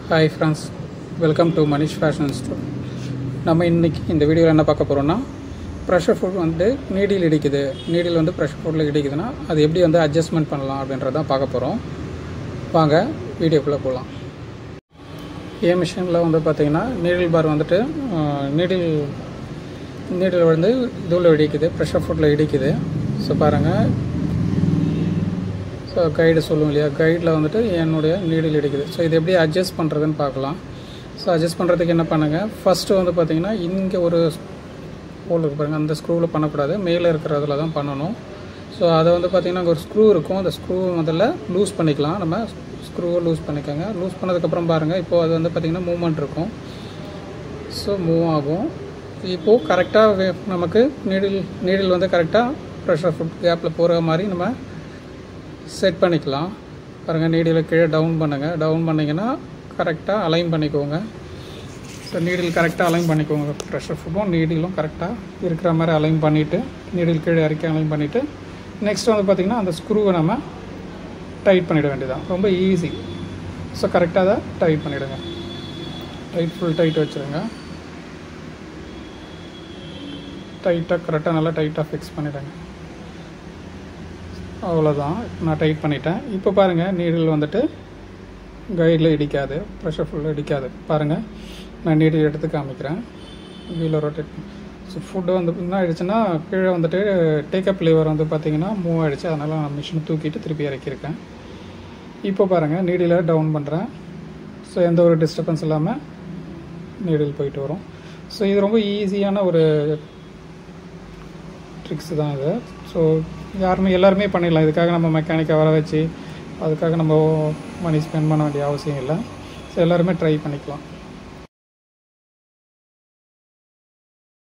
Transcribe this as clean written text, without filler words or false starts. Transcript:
Hi friends, welcome to Manish Fashion Store. நம்ம இன்னைக்கு இந்த வீடியோவில் என்ன பார்க்க போகிறோம்னா ப்ரெஷர் ஃபுட் வந்து நீடில் இடிக்குது, நீடில் வந்து ப்ரெஷர் ஃபுட்டில் இடிக்குதுன்னா அது எப்படி வந்து அட்ஜஸ்ட்மெண்ட் பண்ணலாம் அப்படின்றதான் பார்க்க போகிறோம். வாங்க வீடியோக்குள்ளே போகலாம். மிஷினில் வந்து பார்த்திங்கன்னா நீடில் பார் வந்துட்டு நீடில் வந்து இதுவில் இடிக்குது, ப்ரெஷர் ஃபுட்டில் இடிக்குது. ஸோ பாருங்கள், ஸோ கைடு சொல்லுவோம் இல்லையா, கைடில் வந்துட்டு என்னுடைய நீடில் இடிக்குது. ஸோ இது எப்படி அட்ஜஸ்ட் பண்ணுறதுன்னு பார்க்கலாம். ஸோ அட்ஜஸ்ட் பண்ணுறதுக்கு என்ன பண்ணுங்கள், ஃபஸ்ட்டு வந்து பார்த்திங்கன்னா இங்கே ஒரு ஹோல் இருக்குது பாருங்கள், அந்த ஸ்க்ரூவில் பண்ணக்கூடாது, மேலே இருக்கிறதுல தான் பண்ணணும். ஸோ அதை வந்து பார்த்திங்கன்னா அங்கே ஒரு ஸ்க்ரூ இருக்கும், அந்த ஸ்க்ரூவை முதல்ல லூஸ் பண்ணிக்கலாம். நம்ம ஸ்க்ரூவை லூஸ் பண்ணிக்கோங்க. லூஸ் பண்ணதுக்கப்புறம் பாருங்கள், இப்போது அது வந்து பார்த்திங்கன்னா மூவ்மெண்ட் இருக்கும். ஸோ மூவ் ஆகும். இப்போது கரெக்டாக நமக்கு நீடில் வந்து கரெக்டாக ப்ரெஷர் ஃபுட் கேப்பில் போகிற மாதிரி நம்ம செட் பண்ணிக்கலாம். பாருங்கள், நீடில் கீழே டவுன் பண்ணுங்கள். டவுன் பண்ணிங்கன்னா கரெக்டாக அலைன் பண்ணிக்கோங்க. ஸோ நீடில் கரெக்டாக அலைன் பண்ணிக்கோங்க. ப்ரெஷர் ஃபுட்டும் நீடிலும் கரெக்டாக இருக்கிற மாதிரி அலைன் பண்ணிவிட்டு, நீடில் கீழே இறக்கி அலைன் பண்ணிவிட்டு, நெக்ஸ்ட் வந்து பார்த்திங்கன்னா அந்த ஸ்க்ரூவை நம்ம டைட் பண்ணிட வேண்டியதான். ரொம்ப ஈஸி. ஸோ கரெக்டாக அதை டைட் பண்ணிவிடுங்க. ஃபுல் டைட் வச்சுருங்க. டைட்டாக கரெக்டாக நல்லா டைட்டாக ஃபிக்ஸ் பண்ணிவிடுங்க. அவ்வளோதான், நான் டைட் பண்ணிட்டேன். இப்போ பாருங்கள், நீடில் வந்துட்டு கைடில் இடிக்காது, ப்ரெஷர் ஃபுல்லில் இடிக்காது. பாருங்கள், நான் நீடில் எடுத்து காமிக்கிறேன். வீலில் ரொட்டேட். ஸோ ஃபுட்டு வந்து என்ன ஆகிடுச்சுன்னா, கீழே வந்துட்டு டேக்கப் லிவர் வந்து பார்த்திங்கன்னா மூவ் ஆகிடுச்சு. அதனால் நான் மிஷின் தூக்கிட்டு திருப்பி இறக்கியிருக்கேன். இப்போ பாருங்கள், நீடில் டவுன் பண்ணுறேன். ஸோ எந்த ஒரு டிஸ்டர்பன்ஸ் இல்லாமல் நீடில் போயிட்டு வரும். ஸோ இது ரொம்ப ஈஸியான ஒரு ட்ரிக்ஸ் தான் இது. ஸோ எல்லாருமே பண்ணிடலாம். இதுக்காக நம்ம மெக்கானிக்கை வர வச்சு அதுக்காக நம்ம மணி ஸ்பெண்ட் பண்ண வேண்டிய அவசியம் இல்லை. ஸோ எல்லாருமே ட்ரை பண்ணிக்கலாம்.